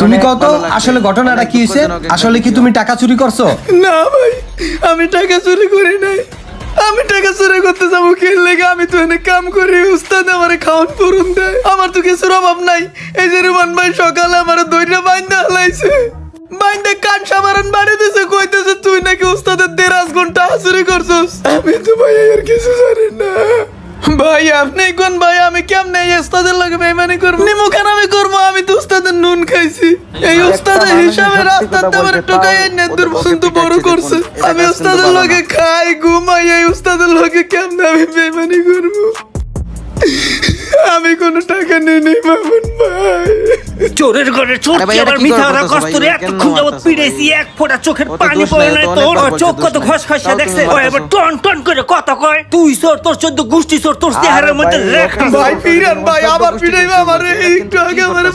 তুমি কত আসলে ঘটনাটা কি হয়েছে? আসলে কি তুমি টাকা চুরি করছো? না ভাই, আমি টাকা চুরি করি নাই। আমি টাকা চুরি করতে যাবো খেললে, আমি তো এনে কাম করি, উস্তাদ আমার খাওয়ান পূরণ দেয়, আমার তো কিছুর অভাব নাই। এই যে রুমান ভাই সকালে আমার দইটা বাইন্দা হালাইছে, বাইন্দা কান সামারান বাড়ি দিছে, কইতেছে তুই নাকি উস্তাদের 1.5 ঘন্টা চুরি করছস। আমি তো ভাই আর কিছু জানি না ভাই। আপনি কোন ভাই, আমি কেমনে এই উস্তাদের লাগে বেইমানি করব? নিমু কেন আমি করবো? আমি তো উস্তাদের নুন খাইছি। এই উস্তাদের হিসাবে রাস্তাতে আমার টোকাই এনে দূর পর্যন্ত বড় করছে। আমি উস্তাদের লগে খাই ঘুমাই, এই উস্তাদের লগে কেমনে আমি বেইমানি করব? আমি কোনো টাকা নেই নেই মামুন ভাই। চোরের ঘরে চোর কি আবার মিথ্যা কথা কষ্ট রে? এতক্ষণ যাবত পিড়েছি, এক ফোঁটা চোখের পানি পড়ে নাই তোর। চোখ কত খসখসা দেখছে, ও এবার টন টন করে কথা কয়। তুই চোর, তোর 14 গোষ্ঠী চোর, তোর চেহারার মধ্যে রেখা। ভাই ফিরান ভাই, আবার ফিরাইবা আমারে। একটু আগে আমারে